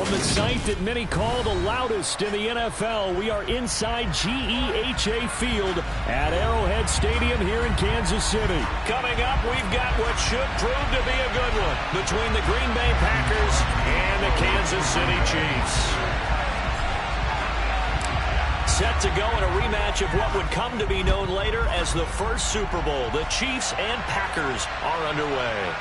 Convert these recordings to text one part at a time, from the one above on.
From the site that many call the loudest in the NFL, we are inside GEHA Field at Arrowhead Stadium here in Kansas City. Coming up, we've got what should prove to be a good one between the Green Bay Packers and the Kansas City Chiefs. Set to go in a rematch of what would come to be known later as the first Super Bowl. The Chiefs and Packers are underway.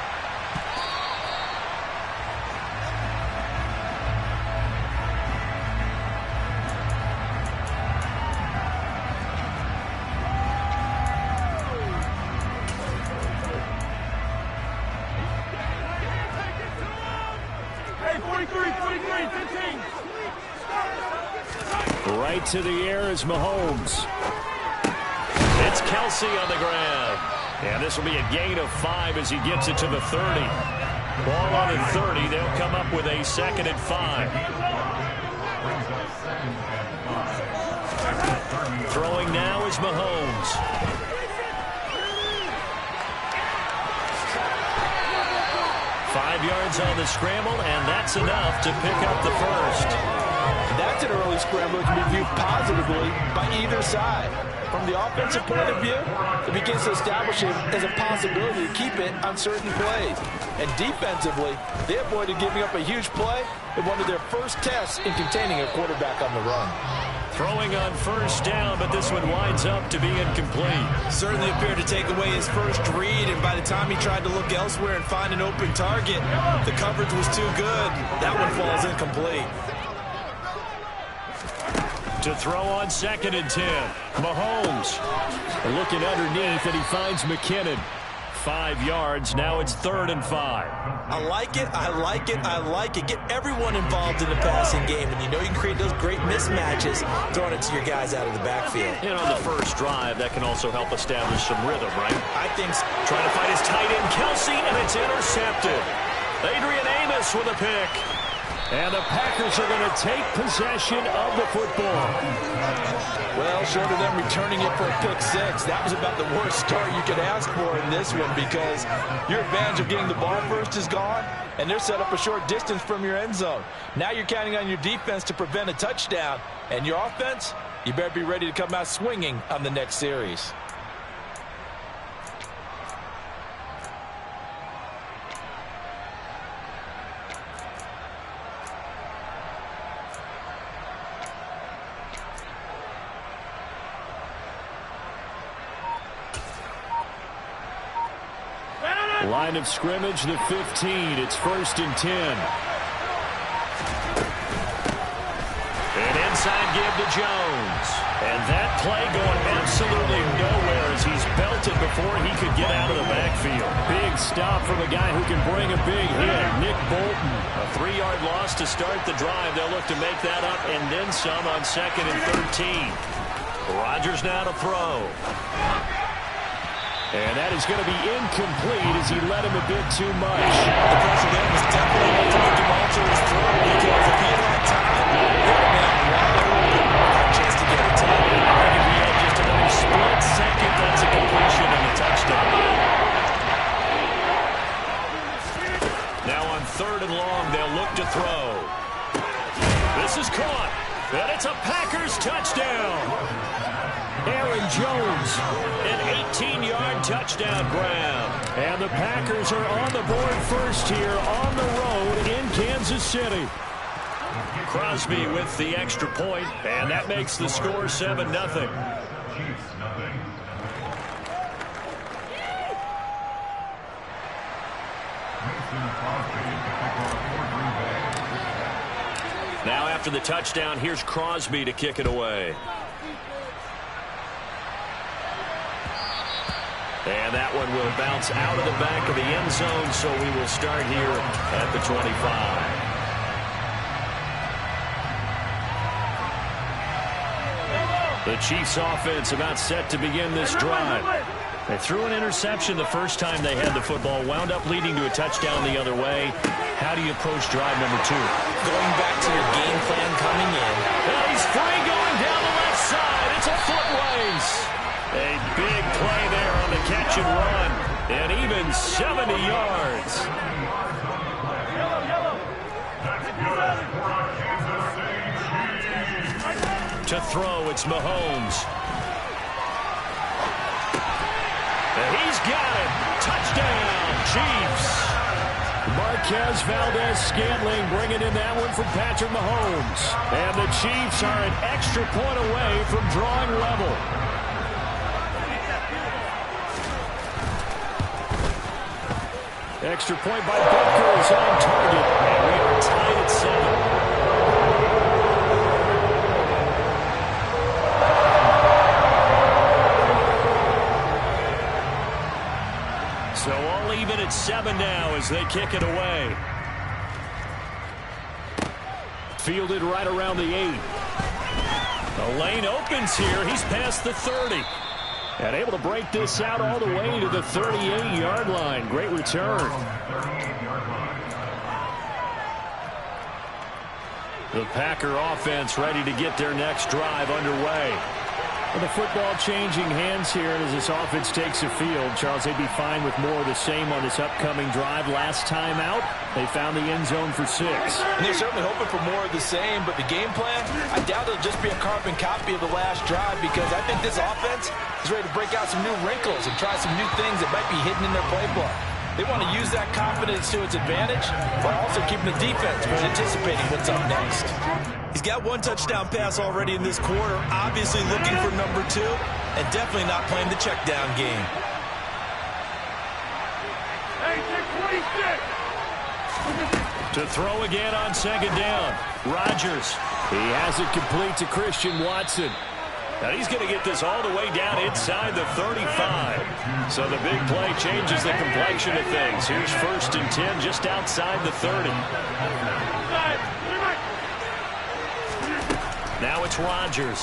Right to the air is Mahomes. It's Kelsey on the ground. And this will be a gain of 5 as he gets it to the 30. Ball on the 30. They'll come up with a 2nd and 5. Throwing now is Mahomes. Five yards on the scramble, and that's enough to pick up the first. That's an early scramble that can be viewed positively by either side. From the offensive point of view, it begins to establish it as a possibility to keep it on certain plays. And defensively, they avoided giving up a huge play in one of their first tests in containing a quarterback on the run. Throwing on first down, but this one winds up to be incomplete. Certainly appeared to take away his first read, and by the time he tried to look elsewhere and find an open target, the coverage was too good. That one falls incomplete. To throw on 2nd and 10. Mahomes looking underneath, and he finds McKinnon. 5 yards. Now it's 3rd and 5. I like it. I like it. I like it. Get everyone involved in the passing game, and you know you can create those great mismatches throwing it to your guys out of the backfield. And on the first drive, that can also help establish some rhythm, right? I think so. Trying to fight his tight end, Kelsey, and it's intercepted. Adrian Amos with a pick. And the Packers are going to take possession of the football. Well, short of them returning it for a pick 6, that was about the worst start you could ask for in this one, because your advantage of getting the ball first is gone, and they're set up a short distance from your end zone. Now you're counting on your defense to prevent a touchdown, and your offense, you better be ready to come out swinging on the next series. Line of scrimmage, the 15. It's 1st and 10. An inside give to Jones. And that play going absolutely nowhere as he's belted before he could get out of the backfield. Big stop from a guy who can bring a big hit, Nick Bolton. A 3-yard loss to start the drive. They'll look to make that up and then some on 2nd and 13. Rodgers now to throw. And that is going to be incomplete as he led him a bit too much. The pressure there was definitely able to make him alter his throw, because if he had time, he would have been wide open. Got a chance to get it to him. I think if he had just another split second, that's a completion and a touchdown. Now on 3rd and long, they'll look to throw. This is caught, and it's a Packers touchdown. Aaron Jones, an 18-yard touchdown grab. And the Packers are on the board first here on the road in Kansas City. Crosby with the extra point, and that makes the score 7-0. Now after the touchdown, here's Crosby to kick it away. And that one will bounce out of the back of the end zone, so we will start here at the 25. The Chiefs offense about set to begin this drive. They threw an interception the first time they had the football, wound up leading to a touchdown the other way. How do you approach drive number 2? Going back to your game plan coming in. And he's free going down the left side. It's a foot race. A big play there on the catch and run, and even 70 yards. To throw, it's Mahomes. And he's got it. Touchdown, Chiefs. Marquez Valdez-Scantling bringing in that one from Patrick Mahomes. And the Chiefs are an extra point away from drawing level. Extra point by Butker is on target. And we are tied at 7. So all even at 7 now as they kick it away. Fielded right around the 8. The lane opens here. He's past the 30. And able to break this out all the way to the 38-yard line. Great return. The Packer offense ready to get their next drive underway. Well, the football changing hands here as this offense takes the field. Charles, they'd be fine with more of the same on this upcoming drive. Last time out, they found the end zone for 6. And they're certainly hoping for more of the same, but the game plan, I doubt it'll just be a carbon copy of the last drive because I think this offense is ready to break out some new wrinkles and try some new things that might be hidden in their playbook. They want to use that confidence to its advantage, but also keeping the defense from anticipating what's up next. He's got 1 touchdown pass already in this quarter, obviously looking for number 2, and definitely not playing the check down game. To throw again on 2nd down. Rodgers. He has it complete to Christian Watson. Now he's going to get this all the way down inside the 35. So the big play changes the complexion of things. Here's 1st and 10 just outside the 30. Now it's Rodgers.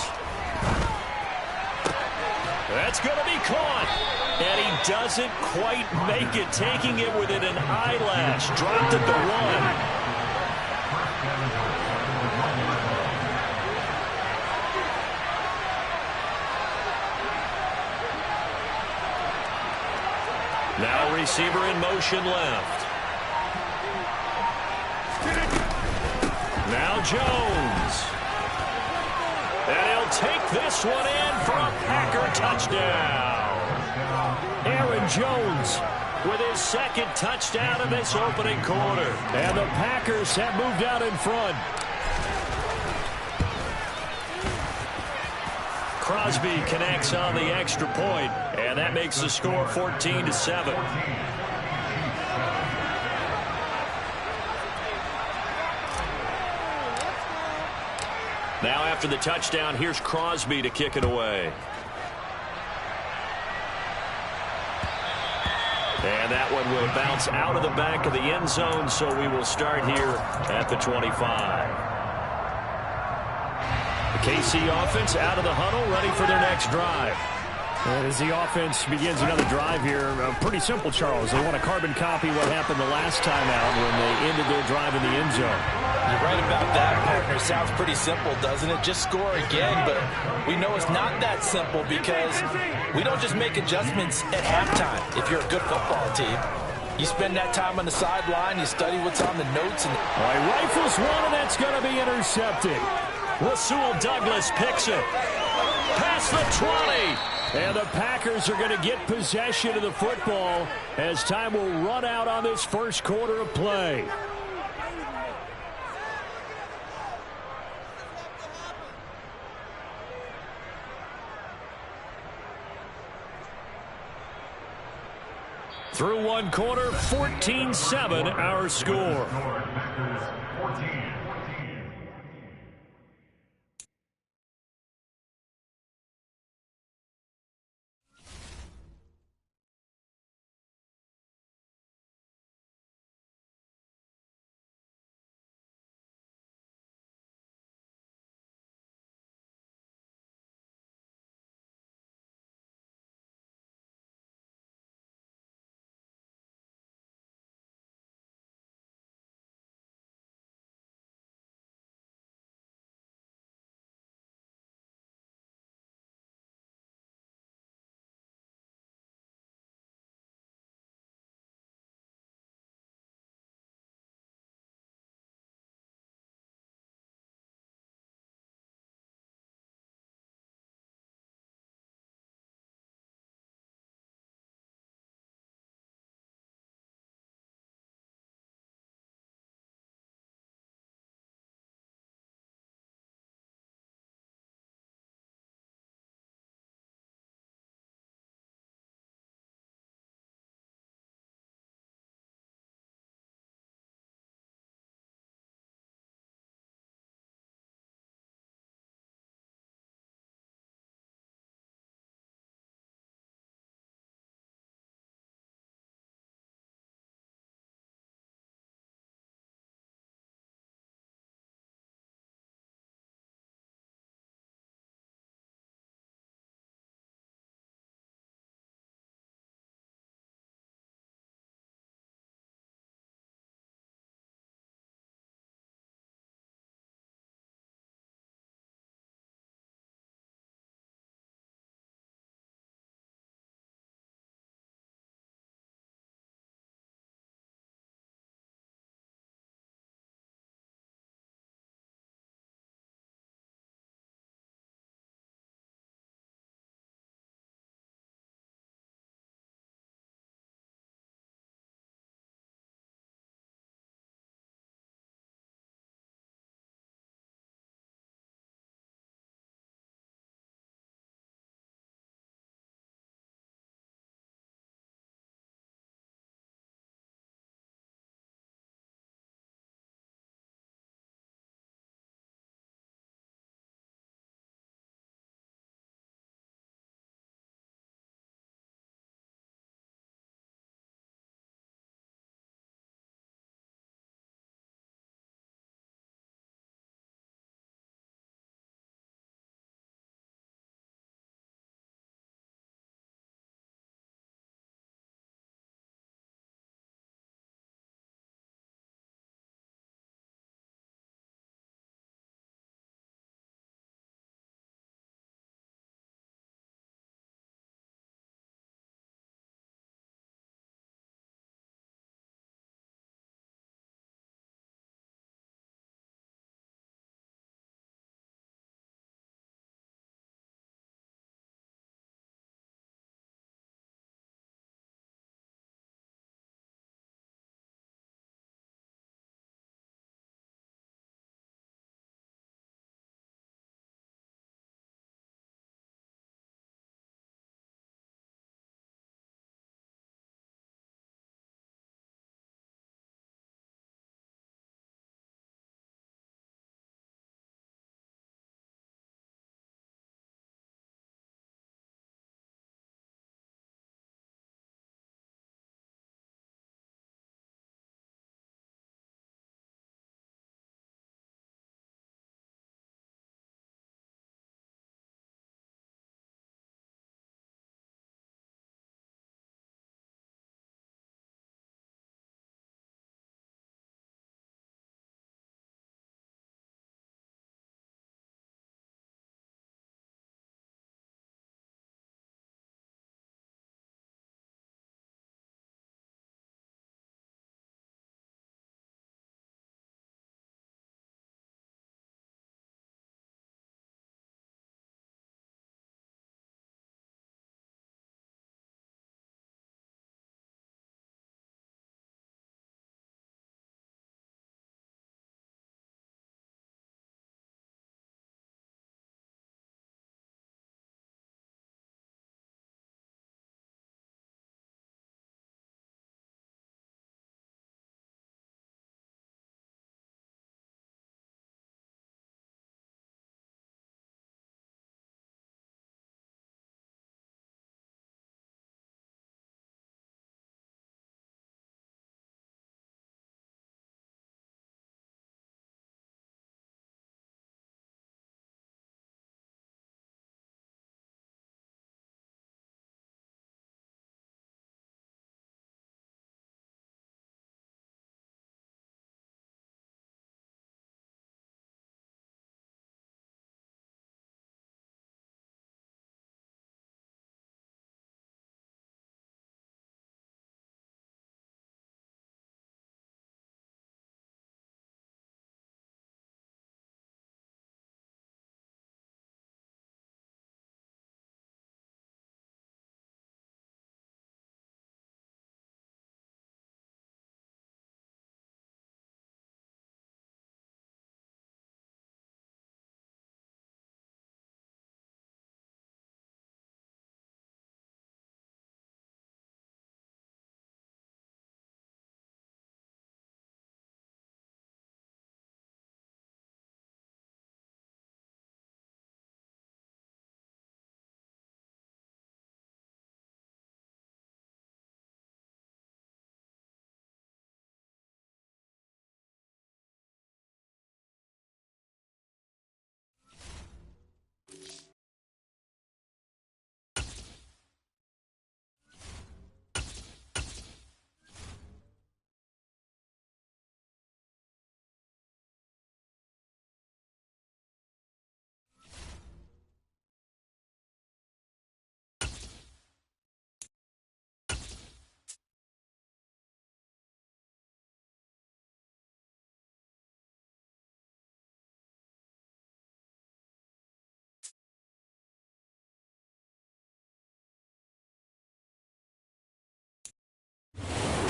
That's going to be caught. And he doesn't quite make it, taking it within an eyelash. Dropped at the 1. Now receiver in motion left. Now Jones. And he'll take this one in for a Packer touchdown. Aaron Jones with his 2nd touchdown of this opening quarter. And the Packers have moved out in front. Crosby connects on the extra point, and that makes the score 14-7. Now after the touchdown, here's Crosby to kick it away. And that one will bounce out of the back of the end zone, so we will start here at the 25. The KC offense out of the huddle, ready for their next drive. And as the offense begins another drive here, pretty simple, Charles. They want to carbon copy what happened the last time out when they ended their drive in the end zone. You're right about that, partner. Sounds pretty simple, doesn't it? Just score again, but we know it's not that simple because we don't just make adjustments at halftime if you're a good football team. You spend that time on the sideline, you study what's on the notes. And all right, rifles one, and that's going to be intercepted. Rasul Douglas picks it. Past the 20. And the Packers are going to get possession of the football as time will run out on this first quarter of play. Through one quarter, 14-7 our score.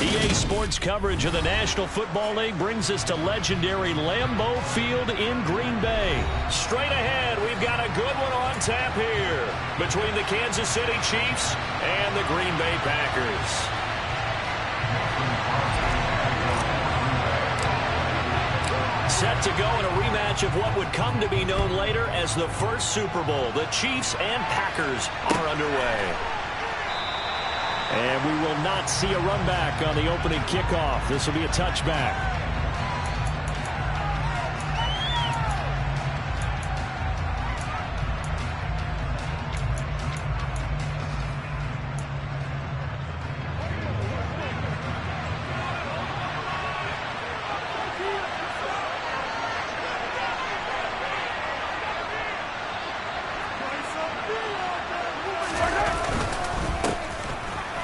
EA Sports coverage of the National Football League brings us to legendary Lambeau Field in Green Bay. Straight ahead, we've got a good one on tap here between the Kansas City Chiefs and the Green Bay Packers. Set to go in a rematch of what would come to be known later as the first Super Bowl. The Chiefs and Packers are underway. And we will not see a run back on the opening kickoff. This will be a touchback.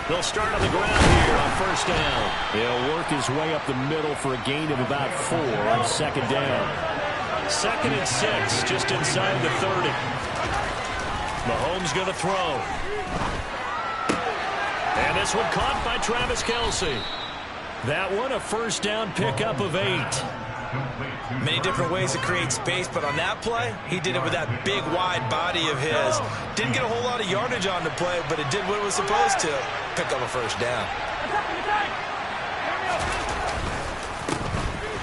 They'll start on the ground here on first down. He'll work his way up the middle for a gain of about 4 on second down. 2nd and 6, just inside the 30. Mahomes going to throw. And this one caught by Travis Kelce. That one a first down pickup of 8. Many different ways to create space, but on that play, he did it with that big, wide body of his. Didn't get a whole lot of yardage on the play, but it did what it was supposed to. Pick up a first down.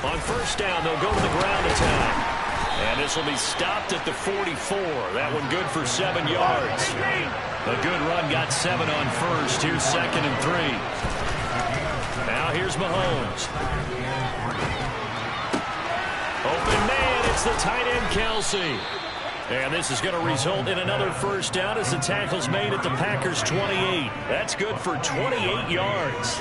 On first down, they'll go to the ground attack. And this will be stopped at the 44. That one good for 7 yards. A good run got 7 on first. Here's 2nd and 3. Now here's Mahomes. Open man, it's the tight end, Kelce. And this is going to result in another first down as the tackle's made at the Packers' 28. That's good for 28 yards.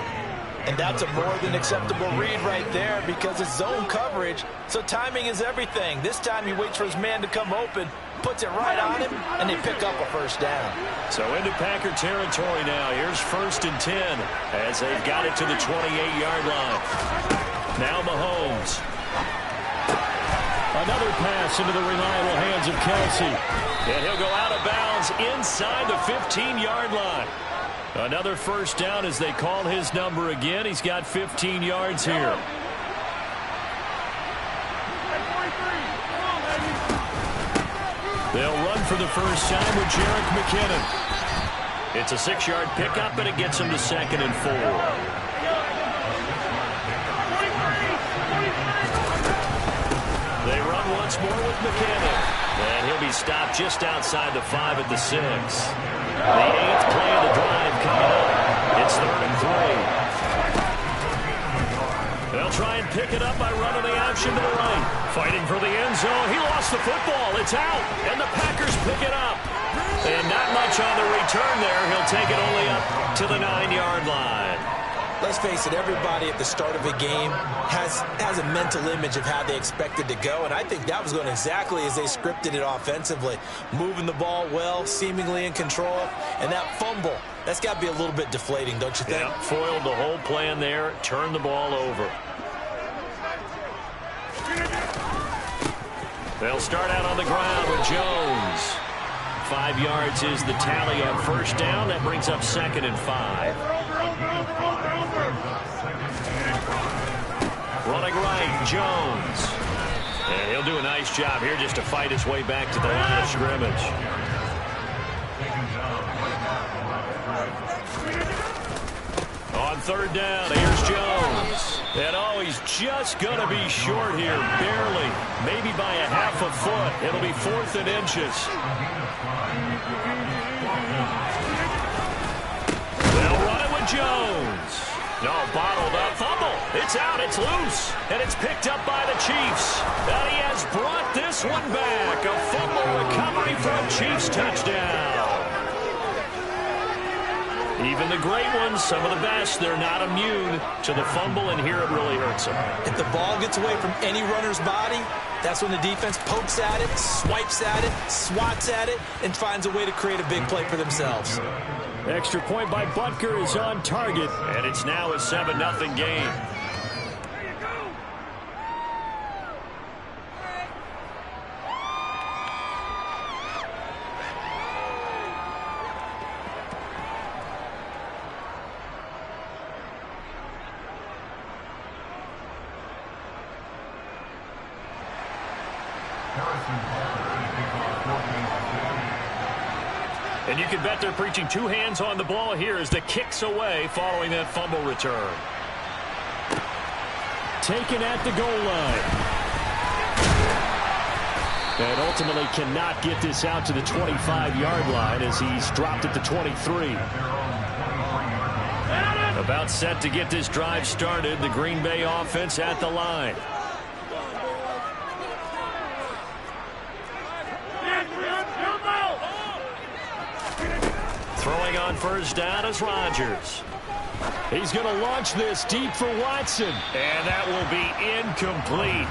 And that's a more than acceptable read right there because it's zone coverage, so timing is everything. This time he waits for his man to come open, puts it right on him, and they pick up a first down. So into Packer territory now. Here's 1st and 10 as they've got it to the 28-yard line. Now Mahomes. Another pass into the reliable hands of Kelce. And he'll go out of bounds inside the 15-yard line. Another first down as they call his number again. He's got 15 yards here. They'll run for the first time with Jerick McKinnon. It's a 6-yard pickup, and it gets him to 2nd and 4. They run once more with McKinnon. And he'll be stopped just outside the 5 at the 6. The 8th play of the drive coming up. It's 3rd and 3. They'll try and pick it up by running the option to the right. Fighting for the end zone. He lost the football. It's out. And the Packers pick it up. And not much on the return there. He'll take it only up to the 9-yard line. Let's face it, everybody at the start of a game has a mental image of how they expect it to go, and I think that was going exactly as they scripted it offensively. Moving the ball well, seemingly in control, and that fumble, that's got to be a little bit deflating, don't you think? Yeah, foiled the whole plan there, turned the ball over. They'll start out on the ground with Jones. 5 yards is the tally on first down. That brings up 2nd and 5. Running right, Jones. And he'll do a nice job here just to fight his way back to the line of scrimmage. On 3rd down, here's Jones. And oh, he's just going to be short here, barely. Maybe by a half a foot. It'll be 4th and inches. They'll run it with Jones. No, bottled up. Fumble. It's out. It's loose. And it's picked up by the Chiefs. And he has brought this one back. A fumble recovery for a Chiefs touchdown. Even the great ones, some of the best, they're not immune to the fumble, and here it really hurts them. If the ball gets away from any runner's body, that's when the defense pokes at it, swipes at it, swats at it, and finds a way to create a big play for themselves. Extra point by Butker is on target, and it's now a 7-0 game. And you can bet they're preaching two hands on the ball here as the kick's away following that fumble return. Taken at the goal line. And ultimately cannot get this out to the 25-yard line as he's dropped at the 23. About set to get this drive started. The Green Bay offense at the line. Throwing on first down is Rodgers. He's going to launch this deep for Watson. And that will be incomplete.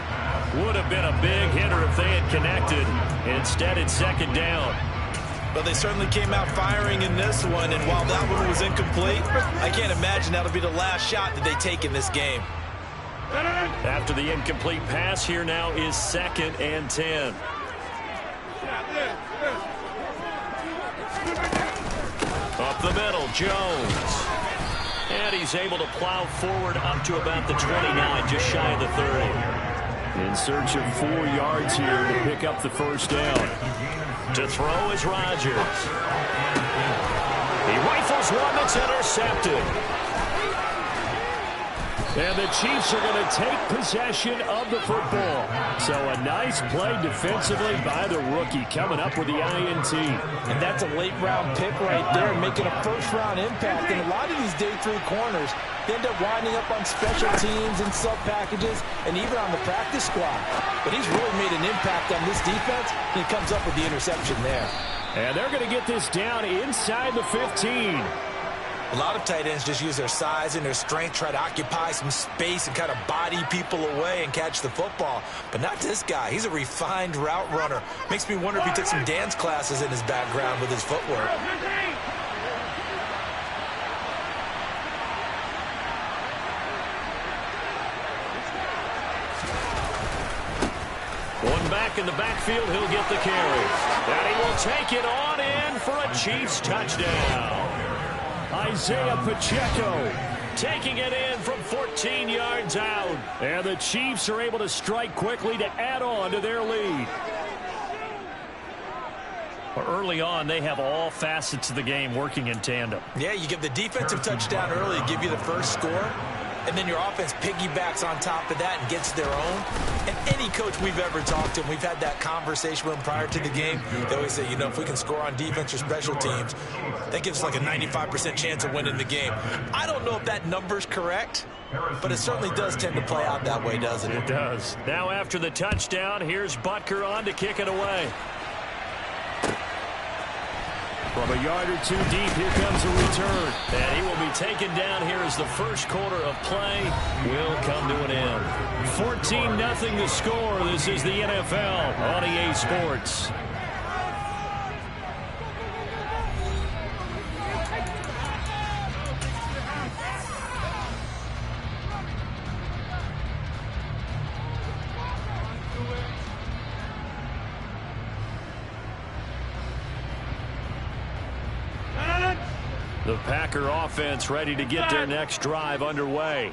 Would have been a big hitter if they had connected. Instead, it's second down. But they certainly came out firing in this one, and while that one was incomplete, I can't imagine that'll be the last shot that they take in this game. After the incomplete pass, here now is 2nd and 10. Up the middle, Jones. And he's able to plow forward up to about the 29, just shy of the 30. In search of 4 yards here to pick up the first down. To throw is Rodgers. He rifles one that's intercepted. And the Chiefs are going to take possession of the football. So a nice play defensively by the rookie coming up with the INT. And that's a late-round pick right there, making a first-round impact. And a lot of these day 3 corners end up winding up on special teams and sub-packages and even on the practice squad. But he's really made an impact on this defense, and he comes up with the interception there. And they're going to get this down inside the 15. A lot of tight ends just use their size and their strength, try to occupy some space and kind of body people away and catch the football. But not this guy. He's a refined route runner. Makes me wonder if he took some dance classes in his background with his footwork. One back in the backfield, he'll get the carry. And he will take it on in for a Chiefs touchdown. Isaiah Pacheco taking it in from 14 yards out. And the Chiefs are able to strike quickly to add on to their lead. Early on, they have all facets of the game working in tandem. Yeah, you give the defensive touchdown early to give you the first score. And then your offense piggybacks on top of that and gets their own. And any coach we've ever talked to, and we've had that conversation with them prior to the game, they always say, you know, if we can score on defense or special teams, that gives us like a 95% chance of winning the game. I don't know if that number's correct, but it certainly does tend to play out that way, doesn't it? It does. Now after the touchdown, here's Butker on to kick it away. From a yard or 2 deep, here comes a return. And he will be taken down here as the first quarter of play will come to an end. 14-0 the score. This is the NFL on EA Sports. The Packer offense ready to get their next drive underway.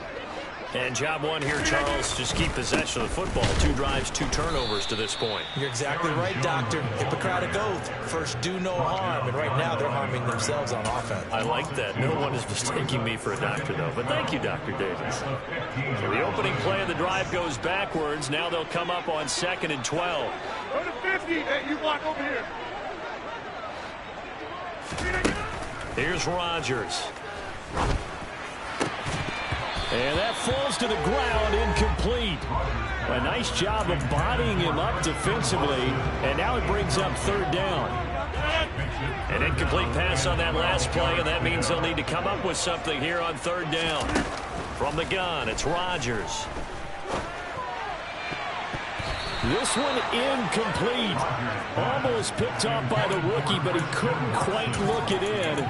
And job one here, Charles, just keep possession of the football. 2 drives, 2 turnovers to this point. You're exactly right, Doctor. Hippocratic oath. First, do no harm. And right now, they're harming themselves on offense. I like that. No one is mistaking me for a doctor, though. But thank you, Dr. Davis. So the opening play of the drive goes backwards. Now they'll come up on 2nd and 12. Go to 50. Hey, you block over here. Here's Rodgers. And that falls to the ground, incomplete. A nice job of bodying him up defensively, and now it brings up 3rd down. An incomplete pass on that last play, and that means they'll need to come up with something here on 3rd down. From the gun, it's Rodgers. This one incomplete. Almost picked off by the rookie, but he couldn't quite look it in.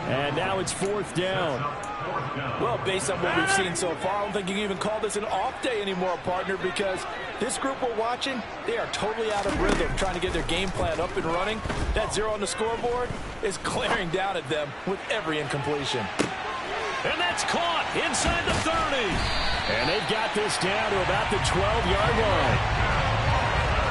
And now it's 4th down. Well, based on what we've seen so far, I don't think you can even call this an off day anymore, partner, because this group we're watching, they are totally out of rhythm, trying to get their game plan up and running. That 0 on the scoreboard is glaring down at them with every incompletion. And that's caught inside the 30. And they've got this down to about the 12-yard line.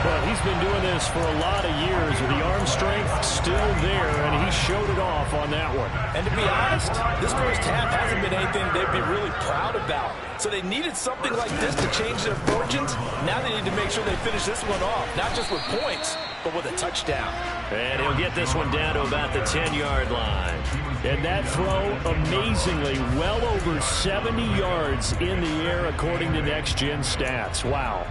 Well, he's been doing this for a lot of years with the arm strength still there, and he showed it off on that one. And to be honest, this first half hasn't been anything they'd be really proud about. So they needed something like this to change their fortunes. Now they need to make sure they finish this one off, not just with points, but with a touchdown. And he'll get this one down to about the 10-yard line. And that throw, amazingly, well over 70 yards in the air, according to Next Gen Stats. Wow.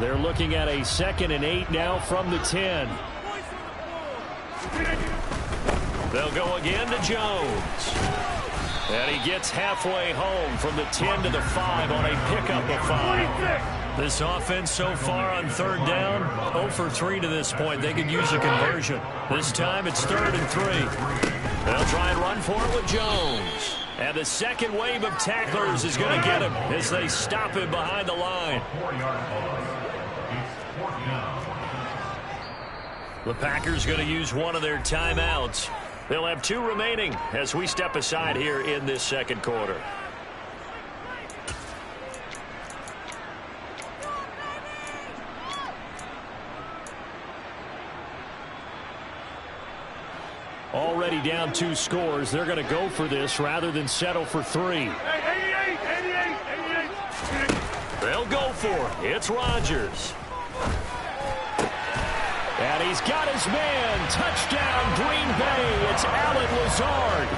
They're looking at a 2nd and 8 now from the 10. They'll go again to Jones. And he gets halfway home from the 10 to the 5 on a pickup of 5. This offense so far on 3rd down, 0 for 3 to this point. They could use a conversion. This time it's 3rd and 3. They'll try and run for it with Jones. And the second wave of tacklers is going to get him as they stop him behind the line. The Packers going to use one of their timeouts. They'll have 2 remaining as we step aside here in this second quarter. Already down 2 scores. They're going to go for this rather than settle for 3. They'll go for it. It's Rodgers. And he's got his man. Touchdown, Green Bay. It's Allen Lazard.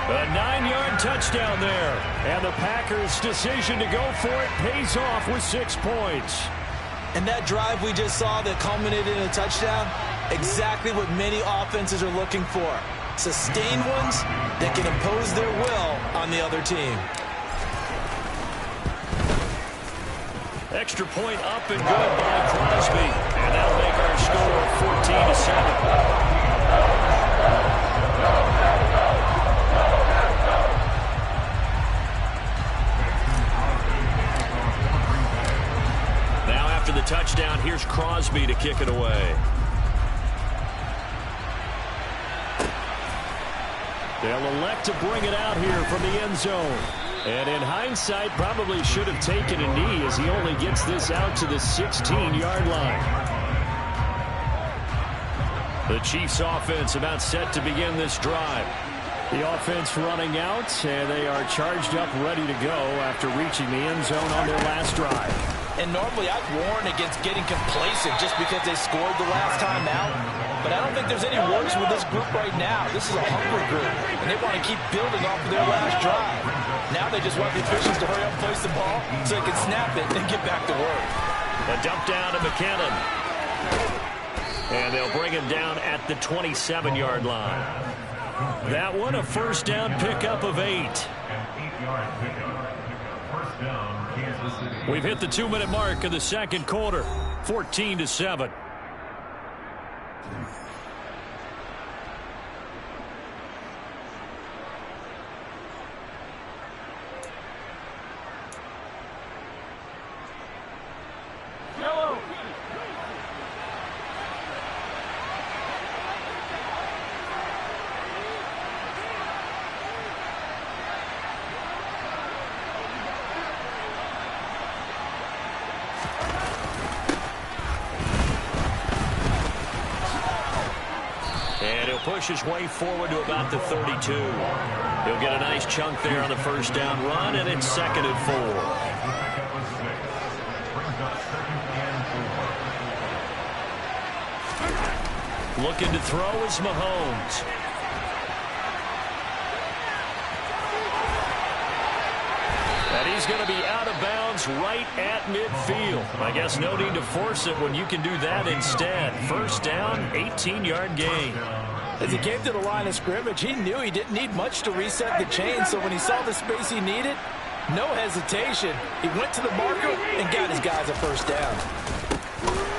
A 9-yard touchdown there. And the Packers' decision to go for it pays off with 6 points. And that drive we just saw that culminated in a touchdown, exactly what many offenses are looking for. Sustained ones that can impose their will on the other team. Extra point up and good by Crosby. And that'll make our score 14-7. Now after the touchdown, here's Crosby to kick it away. They'll elect to bring it out here from the end zone. And in hindsight, probably should have taken a knee as he only gets this out to the 16-yard line. The Chiefs offense about set to begin this drive. The offense running out, and they are charged up, ready to go after reaching the end zone on their last drive. And normally I've warned against getting complacent just because they scored the last time out. But I don't think there's any worries with this group right now. This is a hungry group, and they want to keep building off of their last drive. Now they just want the officials to hurry up and place the ball so they can snap it and get back to work. A dump down to McKinnon. And they'll bring him down at the 27-yard line. That one a first down pickup of 8. We've hit the 2-minute mark of the second quarter. 14-7. Push his way forward to about the 32. He'll get a nice chunk there on the first down run, and it's 2nd and 4. Looking to throw is Mahomes. And he's going to be out of bounds right at midfield. I guess no need to force it when you can do that instead. First down, 18-yard gain. As he came to the line of scrimmage, he knew he didn't need much to reset the chain, so when he saw the space he needed, no hesitation. He went to the marker and got his guys a first down.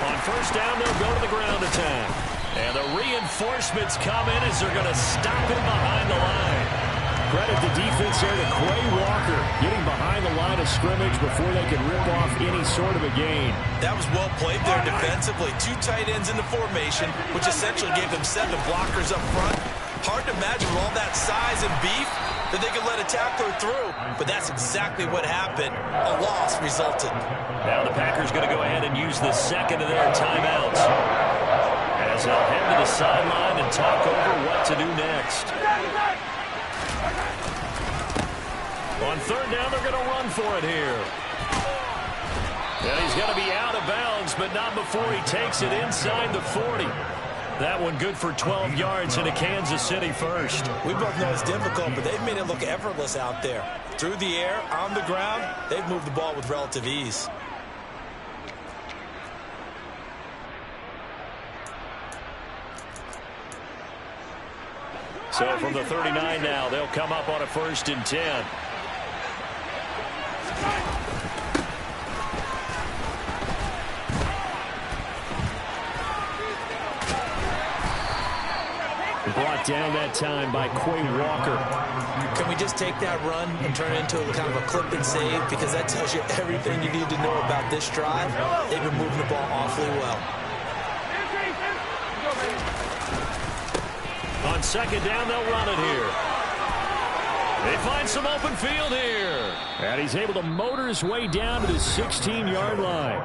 On first down, they'll go to the ground attack. And the reinforcements come in as they're going to stop him behind the line. Credit the defense there to Quay Walker, getting behind the line of scrimmage before they could rip off any sort of a gain. That was well played there defensively. 2 tight ends in the formation, which essentially gave them 7 blockers up front. Hard to imagine with all that size and beef, that they could let a tackler through, but that's exactly what happened. A loss resulted. Now the Packers going to go ahead and use the second of their timeouts, as they'll head to the sideline and talk over what to do next. On third down, they're going to run for it here. And he's going to be out of bounds, but not before he takes it inside the 40. That one good for 12 yards into Kansas City first. We both know it's difficult, but they've made it look effortless out there. Through the air, on the ground, they've moved the ball with relative ease. So from the 39 now, they'll come up on a 1st and 10. Brought down that time by Quay Walker. Can we just take that run and turn it into kind of a clip and save? Because that tells you everything you need to know about this drive. They've been moving the ball awfully well. On second down, they'll run it here. They find some open field here. And he's able to motor his way down to the 16-yard line.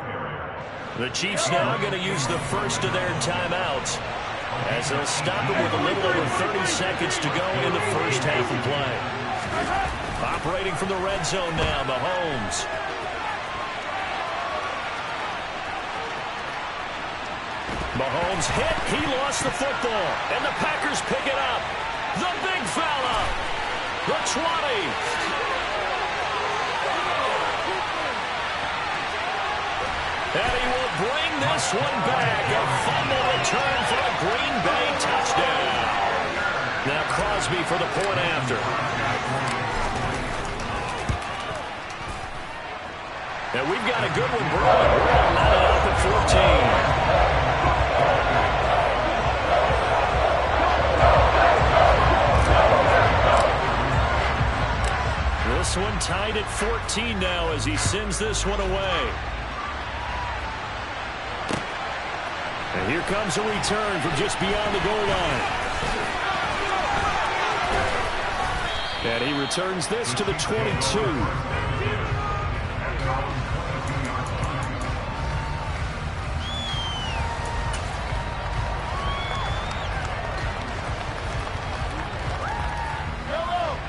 The Chiefs now going to use the first of their timeouts, as they'll stop him with a little over 30 seconds to go in the first half of play. Operating from the red zone now, Mahomes. Mahomes hit. He lost the football. And the Packers pick it up. The big fella. The 20. And he will bring this one back. A fumble return for a Green Bay touchdown. Now Crosby for the point after. And we've got a good one brewing. We're not up at 14. This one tied at 14 now as he sends this one away. And here comes a return from just beyond the goal line. And he returns this to the 22.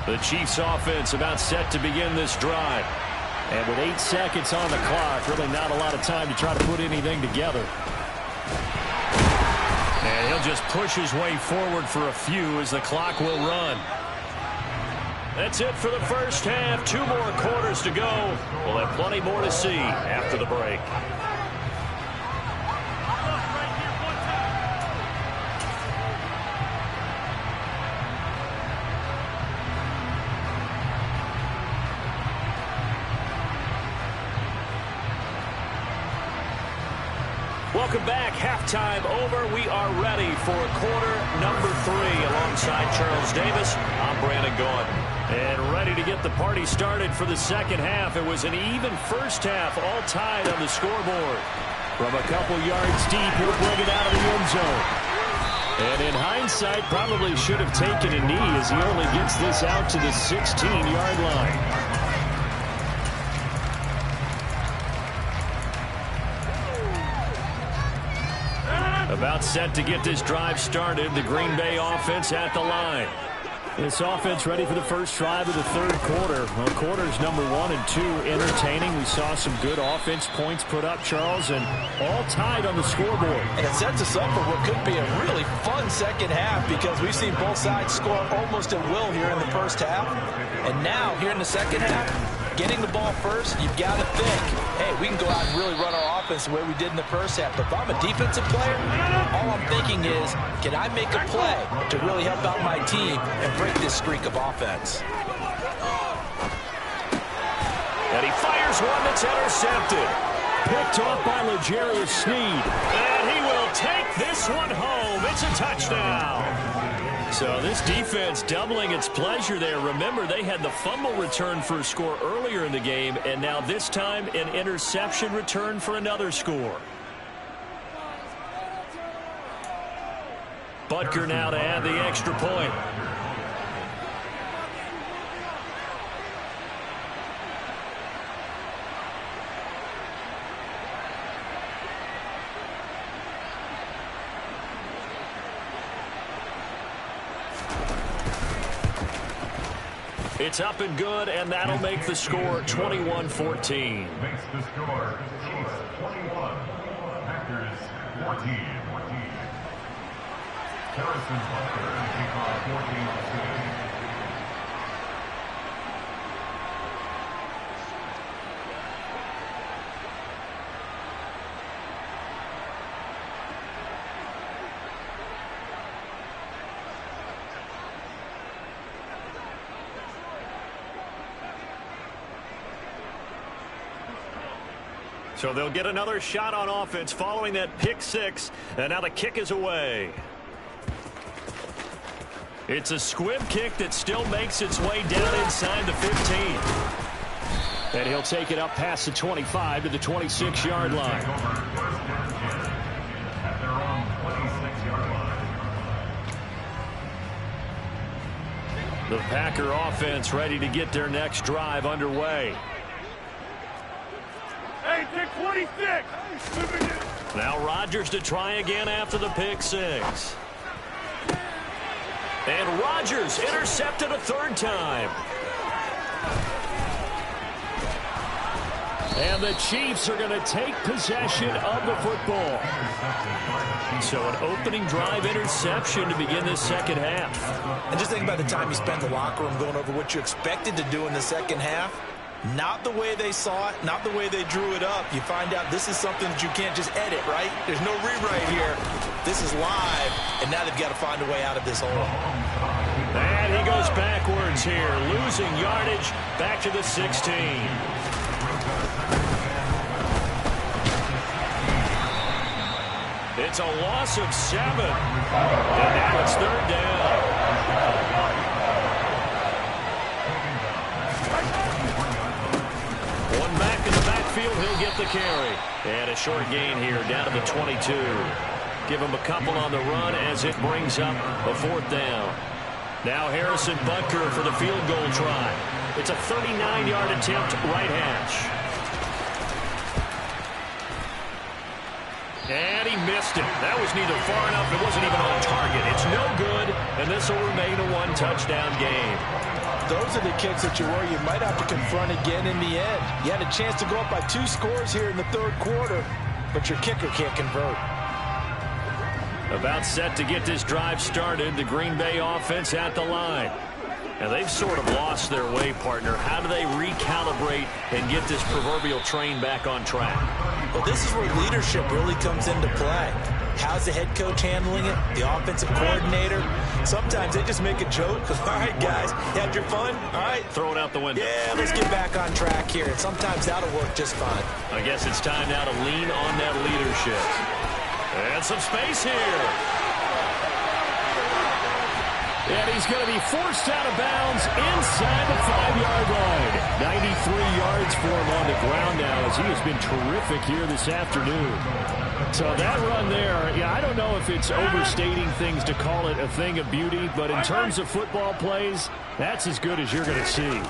The Chiefs offense about set to begin this drive. And with 8 seconds on the clock, really not a lot of time to try to put anything together. And he'll just push his way forward for a few as the clock will run. That's it for the first half. 2 more quarters to go. We'll have plenty more to see after the break. Welcome back. Halftime over. We are ready for quarter number 3 alongside Charles Davis. I'm Brandon Gaudin. And ready to get the party started for the second half. It was an even first half, all tied on the scoreboard. From a couple yards deep, he'll bring it out of the end zone. And in hindsight, probably should have taken a knee as he only gets this out to the 16-yard line. About set to get this drive started. The Green Bay offense at the line. This offense ready for the first drive of the third quarter. Well, quarters number 1 and 2 entertaining. We saw some good offense points put up, Charles, and all tied on the scoreboard. And it sets us up for what could be a really fun second half, because we've seen both sides score almost at will here in the first half. And now, here in the second half, getting the ball first, you've got to think, hey, we can go out and really run our offense the way we did in the first half. But if I'm a defensive player, all I'm thinking is, can I make a play to really help out my team and break this streak of offense? And he fires one that's intercepted. Picked off by L'Jarius Sneed. And he will take this one home. It's a touchdown. So this defense doubling its pleasure there. Remember, they had the fumble return for a score earlier in the game, and now this time an interception return for another score. Butker now to add the extra point. It's up and good, and that'll make the score 21-14. Makes the score Chiefs 21, Packers 14. Harrison Butker to take on 14-6. So they'll get another shot on offense following that pick six, and now the kick is away. It's a squib kick that still makes its way down inside the 15. And he'll take it up past the 25 to the 26-yard line. At their own 26-yard line. The Packer offense ready to get their next drive underway. Hey, take 26. Now Rodgers to try again after the pick six. And Rodgers intercepted a third time. And the Chiefs are going to take possession of the football. So an opening drive interception to begin this second half. And just think about the time you spent in the locker room going over what you expected to do in the second half. Not the way they saw it, not the way they drew it up. You find out this is something that you can't just edit, right? There's no rewrite here. This is live, and now they've got to find a way out of this hole. And he goes backwards here, losing yardage back to the 16. It's a loss of 7. And now it's third down. One back in the backfield, he'll get the carry. And a short gain here down to the 22. Give him a couple on the run as it brings up a fourth down. Now Harrison Butker for the field goal try. It's a 39-yard attempt right hash. And he missed it. That was neither far enough. It wasn't even on target. It's no good, and this will remain a one-touchdown game. Those are the kicks that you worry you might have to confront again in the end. You had a chance to go up by 2 scores here in the third quarter, but your kicker can't convert. About set to get this drive started, the Green Bay offense at the line. And they've sort of lost their way, partner. How do they recalibrate and get this proverbial train back on track? Well, this is where leadership really comes into play. How's the head coach handling it? The offensive coordinator? Sometimes they just make a joke. All right, guys, you had your fun? All right. Throw it out the window. Yeah, let's get back on track here. And sometimes that'll work just fine. I guess it's time now to lean on that leadership. And some space here. And he's going to be forced out of bounds inside the 5-yard line. 93 yards for him on the ground now as he has been terrific here this afternoon. So that run there, yeah, I don't know if it's overstating things to call it a thing of beauty, but in terms of football plays, that's as good as you're going to see.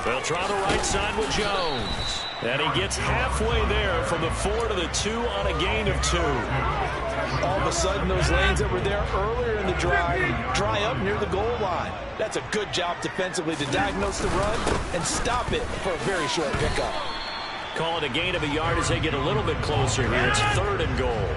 They'll try the right side with Jones. And he gets halfway there from the 4 to the 2 on a gain of 2. All of a sudden, those lanes that were there earlier in the drive dry up near the goal line. That's a good job defensively to diagnose the run and stop it for a very short pickup. Call it a gain of a yard as they get a little bit closer here. It's 3rd and goal.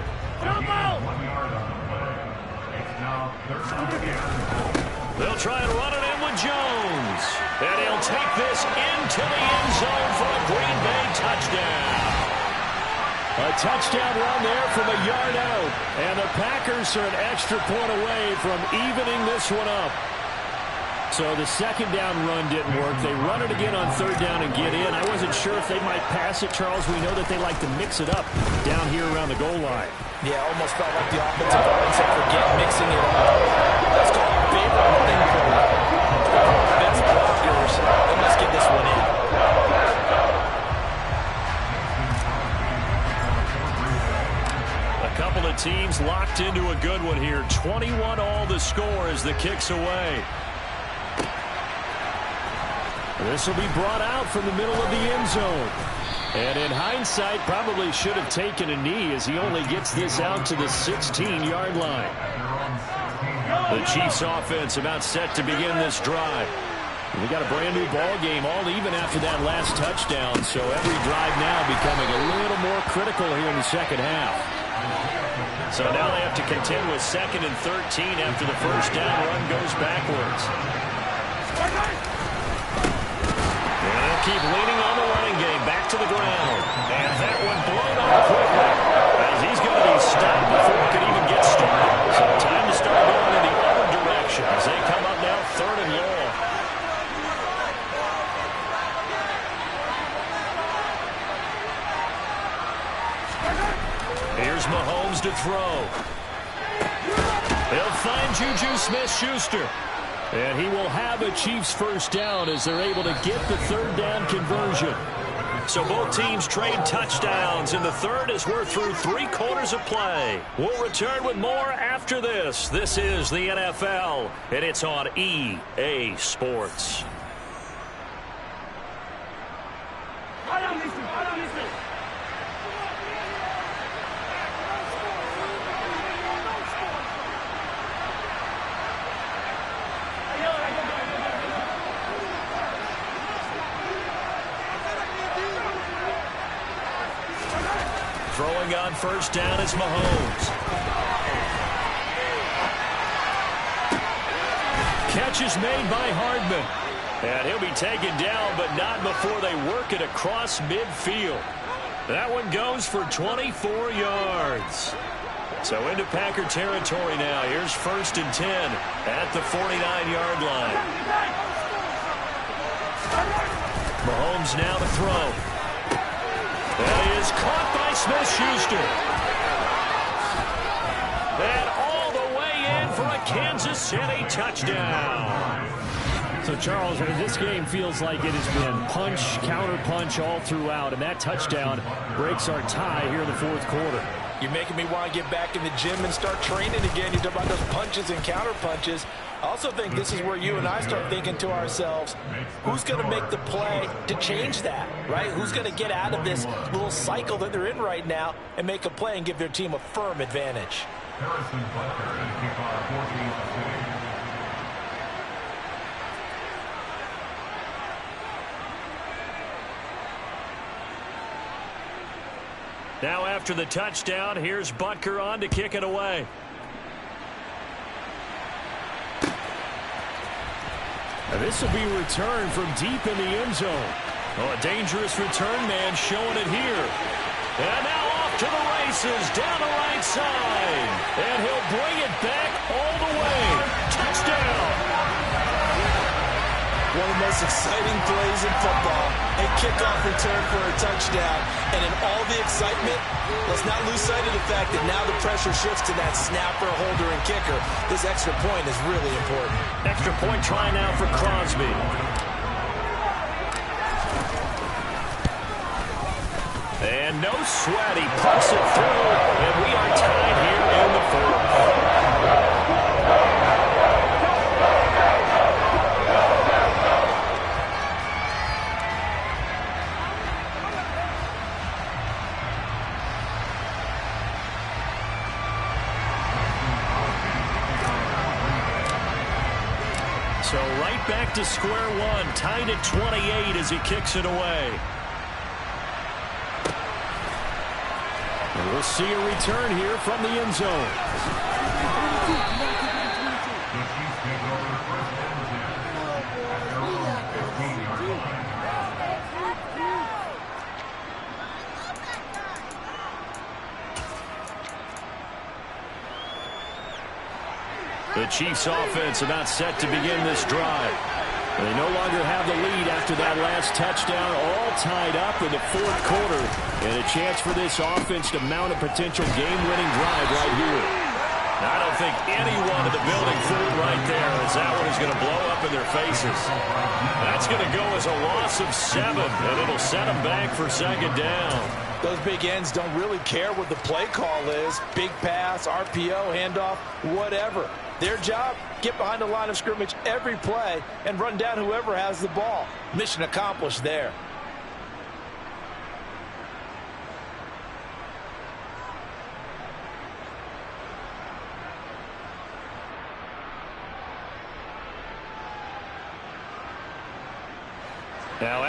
They'll try and run it in with Jones. And he'll take this into the end zone for a Green Bay touchdown. A touchdown run there from a yard out. And the Packers are an extra point away from evening this one up. So the second down run didn't work. They run it again on 3rd down and get in. I wasn't sure if they might pass it, Charles. We know that they like to mix it up down here around the goal line. Yeah, almost felt like the offensive line said, forget mixing it up. Let's call our favorite running play. Best blockers. They must get this one in. A couple of teams locked into a good one here. 21 all the score as the kick's away. This will be brought out from the middle of the end zone. And in hindsight, probably should have taken a knee as he only gets this out to the 16-yard line. The Chiefs offense about set to begin this drive. We got a brand new ball game, all even after that last touchdown. So every drive now becoming a little more critical here in the second half. So now they have to contend with 2nd and 13 after the first down run goes backwards. And they'll keep leaning on the running game back to the ground. And that one blown up quickly as he's going to be stopped before it could even get started. So time to start going in the other direction as they come up now 3rd and long. Here's Mahomes to throw. He'll find Juju Smith-Schuster. And he will have a Chiefs first down as they're able to get the 3rd down conversion. So both teams trade touchdowns in the 3rd as we're through 3 quarters of play. We'll return with more after this. This is the NFL, and it's on EA Sports. Throwing on first down is Mahomes. Catch is made by Hardman. And he'll be taken down, but not before they work it across midfield. That one goes for 24 yards. So into Packer territory now. Here's 1st and 10 at the 49-yard line. Mahomes now to throw. That is caught by Smith-Schuster. And all the way in for a Kansas City touchdown. So, Charles, this game feels like it has been punch, counter-punch all throughout, and that touchdown breaks our tie here in the 4th quarter. You're making me want to get back in the gym and start training again. You talk about those punches and counter-punches. I also think this is where you and I start thinking to ourselves, who's going to make the play to change that, right? Who's going to get out of this little cycle that they're in right now and make a play and give their team a firm advantage? Harrison Butker and kickoff 14-6. Now after the touchdown, here's Butker on to kick it away. Now this will be returned from deep in the end zone. Oh, a dangerous return man showing it here. And now off to the races down the right side. And he'll bring it back all the way. Touchdown. One of the most exciting plays in football. A kickoff return for a touchdown. And in all the excitement, let's not lose sight of the fact that now the pressure shifts to that snapper, holder, and kicker. This extra point is really important. Extra point try now for Crosby. And no sweat. He puts it through. And we are tied here in the 4th. So right back to square one, tied at 28 as he kicks it away. And we'll see a return here from the end zone. The Chiefs offense about set to begin this drive. They no longer have the lead after that last touchdown, all tied up in the 4th quarter. And a chance for this offense to mount a potential game-winning drive right here. Now, I don't think anyone in the building fooled right there, as that one is going to blow up in their faces. That's going to go as a loss of 7, and it'll set them back for 2nd down. Those big ends don't really care what the play call is. Big pass, RPO, handoff, whatever. Their job, get behind the line of scrimmage every play and run down whoever has the ball. Mission accomplished there.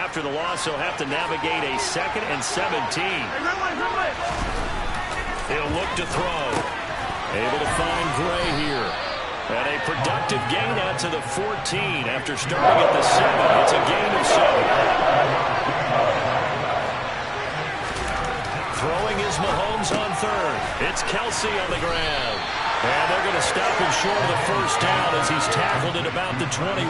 after the loss, he'll have to navigate a 2nd and 17. He'll look to throw. Able to find Gray here. And a productive gain out to the 14 after starting at the 7. It's a gain of 7. Throwing is Mahomes on 3rd. It's Kelsey on the ground. And they're going to stop him short of the first down as he's tackled at about the 21.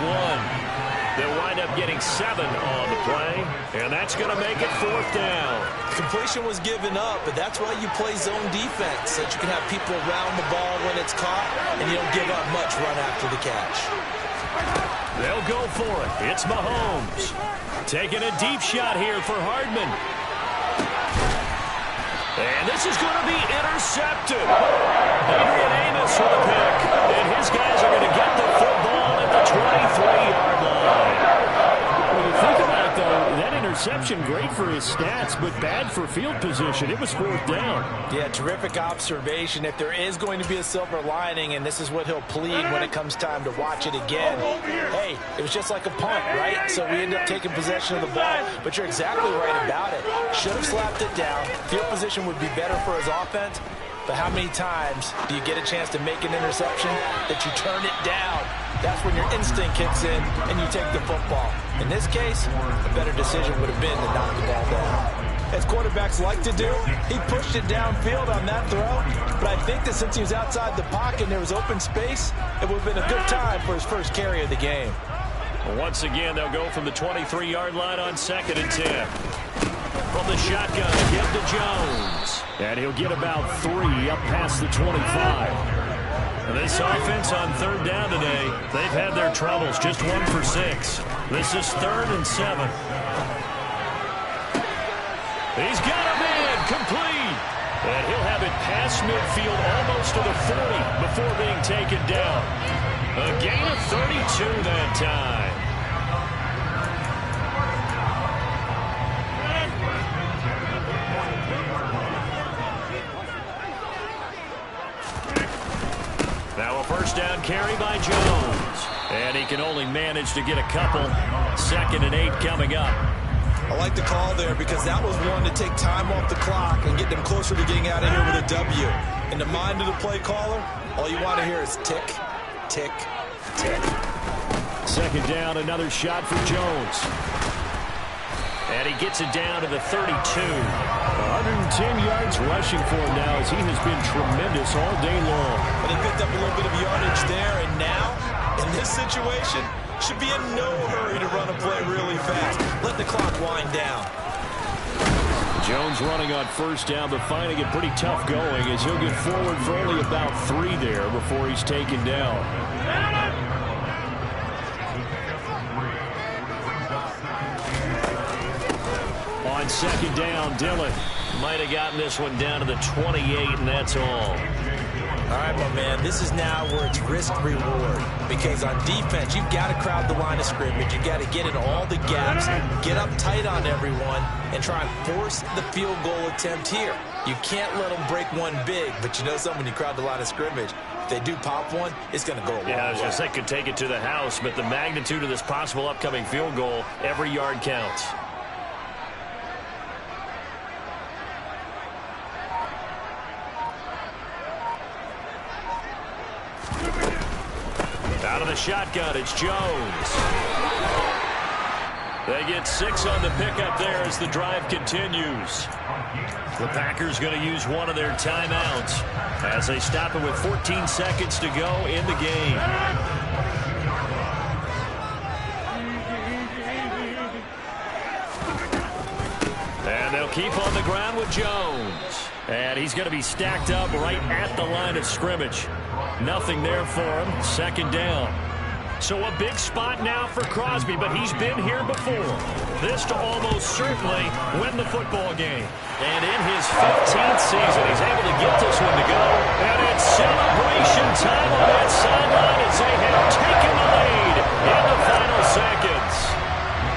They'll wind up getting 7 on the play, and that's going to make it 4th down. Completion was given up, but that's why you play zone defense, so that you can have people around the ball when it's caught, and you don't give up much run after the catch. They'll go for it. It's Mahomes. Taking a deep shot here for Hardman. And this is going to be intercepted. Adrian Amos for the pick. And his guys are going to get the football at the 23-yard line. When you think about it, though, that interception, great for his stats, but bad for field position. It was 4th down. Yeah, terrific observation. If there is going to be a silver lining, and this is what he'll plead when it comes time to watch it again, hey, it was just like a punt, right? So we end up taking possession of the ball, but you're exactly right about it. Should have slapped it down. Field position would be better for his offense, but how many times do you get a chance to make an interception that you turn it down? That's when your instinct kicks in and you take the football. In this case, a better decision would have been to knock the ball down. As quarterbacks like to do, he pushed it downfield on that throw, but I think that since he was outside the pocket and there was open space, it would have been a good time for his first carry of the game. Well, once again, they'll go from the 23-yard line on 2nd and 10. From the shotgun, give to Jones. And he'll get about 3 up past the 25. This offense on 3rd down today, they've had their troubles, just 1 for 6. This is 3rd and 7. He's got a man complete. And he'll have it past midfield almost to the 40 before being taken down. A gain of 32 that time. Now a first down carry by Jones. And he can only manage to get a couple. 2nd and 8 coming up. I like the call there because that was one to take time off the clock and get them closer to getting out of here with a W. In the mind of the play caller, all you want to hear is tick, tick, tick. 2nd down, another shot for Jones. And he gets it down to the 32. 110 yards rushing for him now as he has been tremendous all day long. But he picked up a little bit of yardage there, and now, in this situation, should be in no hurry to run a play really fast. Let the clock wind down. Jones running on first down, but finding it pretty tough going as he'll get forward for only about 3 there before he's taken down. On 2nd down, Dillon might have gotten this one down to the 28, and that's all. All right, my man, this is now where it's risk-reward. Because on defense, you've got to crowd the line of scrimmage. You've got to get in all the gaps, get up tight on everyone, and try and force the field goal attempt here. You can't let them break one big, but you know something, when you crowd the line of scrimmage, if they do pop one, it's going to go a long way. Yeah, I was going to say, could take it to the house, but the magnitude of this possible upcoming field goal, every yard counts. Out of the shotgun, it's Jones. They get 6 on the pickup there as the drive continues. The Packers going to use one of their timeouts as they stop it with 14 seconds to go in the game. And they'll keep on the ground with Jones. And he's going to be stacked up right at the line of scrimmage. Nothing there for him. 2nd down. So a big spot now for Crosby, but he's been here before. This to almost certainly win the football game. And in his 15th season, he's able to get this one to go. And it's celebration time on that sideline as they have taken the lead in the final seconds.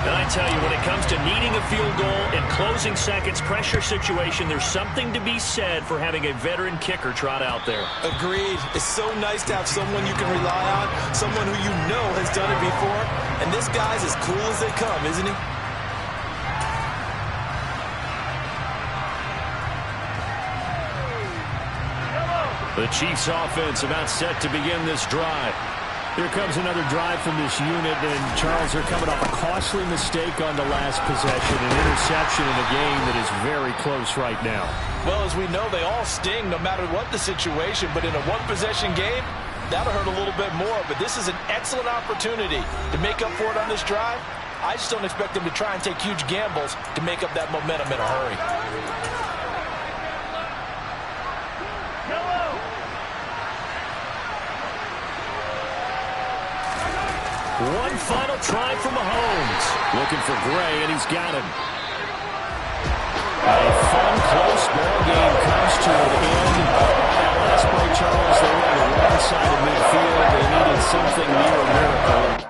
And I tell you, when it comes to needing a field goal in closing seconds, pressure situation, there's something to be said for having a veteran kicker trot out there. Agreed. It's so nice to have someone you can rely on, someone who you know has done it before. And this guy's as cool as they come, isn't he? The Chiefs offense about set to begin this drive. Here comes another drive from this unit, and Charles, they're coming off a costly mistake on the last possession, an interception in a game that is very close right now. Well, as we know, they all sting no matter what the situation, but in a one-possession game, that'll hurt a little bit more. But this is an excellent opportunity to make up for it on this drive. I just don't expect them to try and take huge gambles to make up that momentum in a hurry. One final try from Mahomes. Looking for Gray, and he's got him. A fun, close ball game comes to an end. That last play, Charles, they were on the wrong side of midfield. They needed something near a miracle.